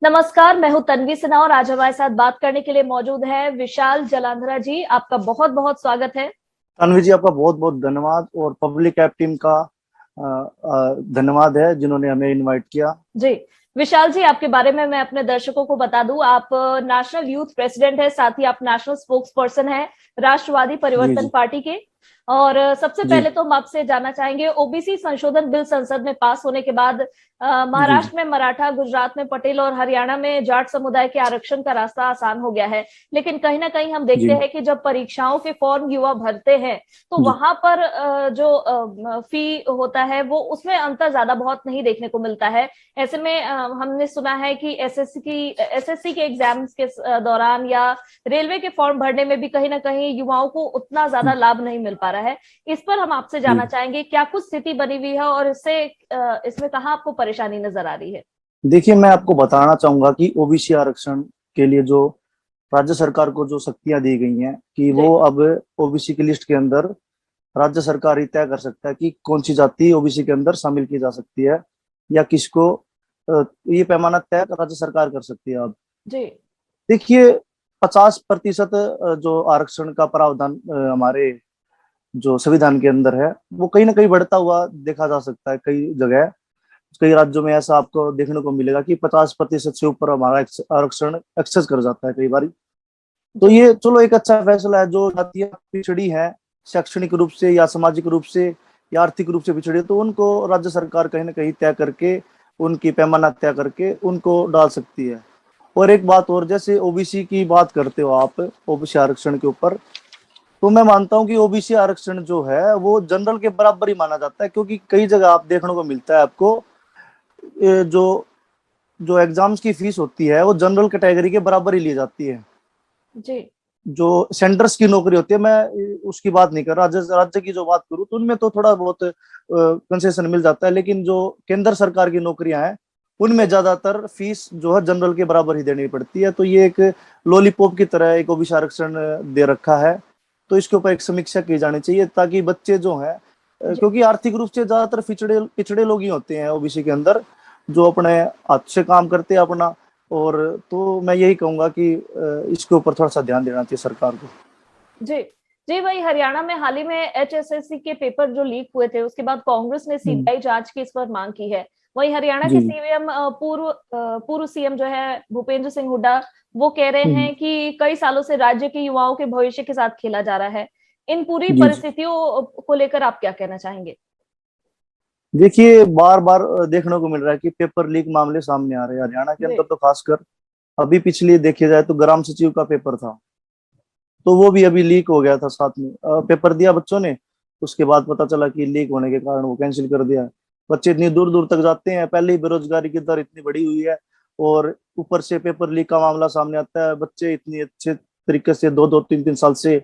नमस्कार, मैं हूं तन्वी सिन्हा और आज हमारे साथ बात करने के लिए मौजूद है विशाल जलांधरा जी। आपका बहुत बहुत स्वागत है। तन्वी जी, आपका बहुत बहुत धन्यवाद और पब्लिक ऐप टीम का धन्यवाद है जिन्होंने हमें इनवाइट किया। जी, विशाल जी, आपके बारे में मैं अपने दर्शकों को बता दूं, आप नेशनल यूथ प्रेसिडेंट है, साथ ही आप नेशनल स्पोक्स पर्सन है राष्ट्रवादी जी परिवर्तन जी पार्टी के। और सबसे जी पहले तो हम आपसे जानना चाहेंगे, ओबीसी संशोधन बिल संसद में पास होने के बाद जी जी महाराष्ट्र में मराठा, गुजरात में पटेल और हरियाणा में जाट समुदाय के आरक्षण का रास्ता आसान हो गया है। लेकिन कहीं ना कहीं हम देखते जी हैं कि जब परीक्षाओं के फॉर्म युवा भरते हैं तो जी वहां पर जो फी होता है वो उसमें अंतर ज्यादा बहुत नहीं देखने को मिलता है। ऐसे में हमने सुना है कि एसएससी के एग्जाम्स के दौरान या रेलवे के फॉर्म भरने में भी कहीं ना कहीं युवाओं को उतना ज्यादा लाभ नहीं मिल पा रहा है। इस पर हम आपसे जी। जानना चाहेंगे, क्या कुछ स्थिति बनी हुई है और इसमें कहाँ आपको परेशानी नजर आ रही है? देखिए, मैं आपको बताना चाहूंगा कि ओबीसी आरक्षण के लिए जो राज्य सरकार को जो शक्तियां दी गई हैं कि जी। वो अब ओबीसी की लिस्ट के अंदर राज्य सरकार ही तय कर सकता है कि कौन सी जाति ओबीसी के अंदर शामिल की जा सकती है या किसको। ये पैमाना तय राज्य सरकार कर सकती है। अब जी। देखिए, 50% जो आरक्षण का प्रावधान हमारे जो संविधान के अंदर है वो कहीं ना कहीं बढ़ता हुआ देखा जा सकता है। कई जगह, कई राज्यों में ऐसा आपको देखने को मिलेगा कि 50% से ऊपर हमारा आरक्षण एक्सेस कर जाता है कई बार। तो जी। ये चलो एक अच्छा फैसला है। जो जातियां पिछड़ी है शैक्षणिक रूप से या सामाजिक रूप से या आर्थिक रूप से पिछड़ी है, तो उनको राज्य सरकार कहीं ना कहीं तय करके उनकी पैमाना तय करके उनको डाल सकती है। और एक बात और, जैसे ओबीसी की बात करते हो आप, ओबीसी आरक्षण के ऊपर, तो मैं मानता हूं कि ओबीसी आरक्षण जो है वो जनरल के बराबर ही माना जाता है, क्योंकि कई जगह आप देखने को मिलता है आपको जो जो एग्जाम्स की फीस होती है वो जनरल कैटेगरी के बराबर ही ली जाती है। जी। जो सेंटर्स की नौकरी होती है, मैं उसकी बात नहीं कर रहा, राज्य राज्य की जो बात करूँ तो उनमें तो थोड़ा बहुत कंसेशन मिल जाता है, लेकिन जो केंद्र सरकार की नौकरियां हैं उनमें जी। ज्यादातर फीस जो है जनरल के बराबर ही देनी पड़ती है। तो ये एक लॉलीपॉप की तरह एक ओबीसी आरक्षण दे रखा है। तो इसके ऊपर एक समीक्षा की जानी चाहिए ताकि बच्चे जो हैं, जी। क्योंकि आर्थिक रूप से ज्यादातर पिछड़े पिछड़े लोग ही होते हैं ओबीसी के अंदर, जो अपने हाथ से काम करते हैं अपना। और तो मैं यही कहूंगा कि इसके ऊपर थोड़ा सा ध्यान देना चाहिए सरकार को। जी। जी, वही हरियाणा में हाल ही में एचएसएससी के पेपर जो लीक हुए थे उसके बाद कांग्रेस ने हम्म, सीबीआई जांच की इस पर मांग की है। वही हरियाणा के जी सीएम पूर्व सीएम जो है भूपेंद्र सिंह हुड्डा, वो कह रहे हम्म, हैं कि कई सालों से राज्य के युवाओं के भविष्य के साथ खेला जा रहा है। इन पूरी जी जी। परिस्थितियों को लेकर आप क्या कहना चाहेंगे? देखिए, बार बार देखने को मिल रहा है कि पेपर लीक मामले सामने आ रहे हैं हरियाणा के जी। अंदर, तो खासकर अभी पिछली देखिए जाए तो ग्राम सचिव का पेपर था, तो वो भी अभी लीक हो गया था। साथ में पेपर दिया बच्चों ने, उसके बाद पता चला कि लीक होने के कारण वो कैंसिल कर दिया। बच्चे इतनी दूर दूर तक जाते हैं, पहले ही बेरोजगारी की दर इतनी बढ़ी हुई है, और ऊपर से पेपर लीक का मामला सामने आता है। बच्चे इतनी अच्छे तरीके से दो दो तीन तीन साल से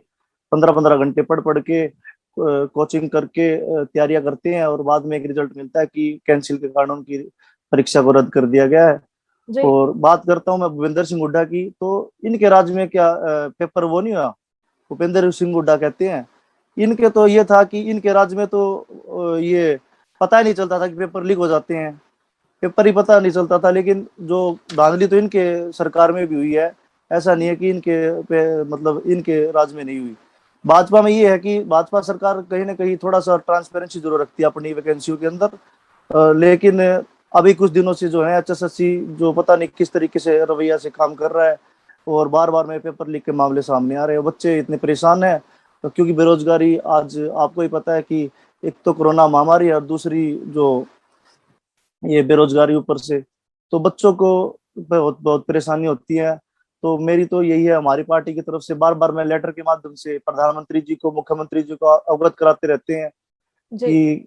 15-15 घंटे पढ़ पढ़ के कोचिंग करके तैयारियां करते हैं, और बाद में एक रिजल्ट मिलता है कि कैंसिल के कारण उनकी परीक्षा को रद्द कर दिया गया है। जी। और बात करता हूँ मैं भूपेंद्र सिंह हुड्डा की, तो इनके राज्य में क्या पेपर वो नहीं हुआ? भूपेंद्र सिंह हुड्डा कहते हैं, इनके तो ये था कि इनके राज्य में तो ये पता ही नहीं चलता था कि पेपर लीक हो जाते हैं। पेपर ही पता नहीं चलता था। लेकिन जो धांधली तो इनके सरकार में भी हुई है, ऐसा नहीं है कि इनके मतलब इनके राज्य में नहीं हुई। भाजपा में ये है कि भाजपा सरकार कहीं ना कहीं थोड़ा सा ट्रांसपेरेंसी जरूर रखती है अपनी वैकेंसियों के अंदर। लेकिन अभी कुछ दिनों से जो है एचएसएससी जो पता नहीं किस तरीके से रवैया से काम कर रहा है, और बार बार में पेपर लीक के मामले सामने आ रहे हैं। बच्चे इतने परेशान हैं, तो क्योंकि बेरोजगारी आज आपको ही पता है कि एक तो कोरोना महामारी है और दूसरी जो ये बेरोजगारी ऊपर से, तो बच्चों को बहुत बहुत परेशानी होती है। तो मेरी तो यही है, हमारी पार्टी की तरफ से बार बार मैं लेटर के माध्यम से प्रधानमंत्री जी को, मुख्यमंत्री जी को अवगत कराते रहते हैं जी। कि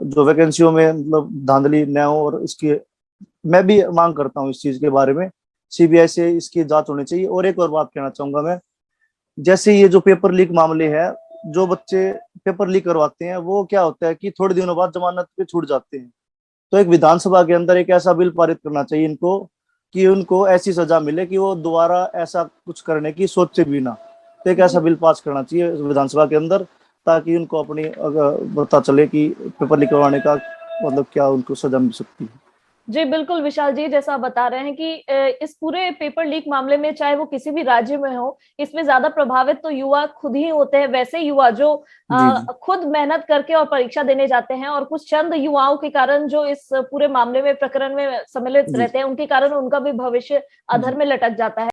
जो वैकेंसियों में मतलब धांधली न हो। और इसकी मैं भी मांग करता हूँ इस चीज के बारे में, सीबीआई से इसकी जांच होनी चाहिए। और एक और बात कहना चाहूंगा मैं, जैसे ये जो पेपर लीक मामले हैं, जो बच्चे पेपर लीक करवाते हैं वो क्या होता है कि थोड़े दिनों बाद जमानत पे छूट जाते हैं। तो एक विधानसभा के अंदर एक ऐसा बिल पारित करना चाहिए इनको कि उनको ऐसी सजा मिले कि वो दोबारा ऐसा कुछ करने की सोचे भी ना। तो एक ऐसा जी। बिल पास करना चाहिए विधानसभा के अंदर, ताकि उनको अपनी पता चले कि पेपर लिखवाने का मतलब क्या उनको सजा मिल सकती है। जी बिल्कुल विशाल जी, जैसा आप बता रहे हैं कि इस पूरे पेपर लीक मामले में चाहे वो किसी भी राज्य में हो, इसमें ज्यादा प्रभावित तो युवा खुद ही होते हैं। वैसे युवा जो जी जी खुद मेहनत करके और परीक्षा देने जाते हैं, और कुछ चंद युवाओं के कारण जो इस पूरे मामले में प्रकरण में सम्मिलित जी रहते हैं, उनके कारण उनका भी भविष्य अधर जी में लटक जाता है।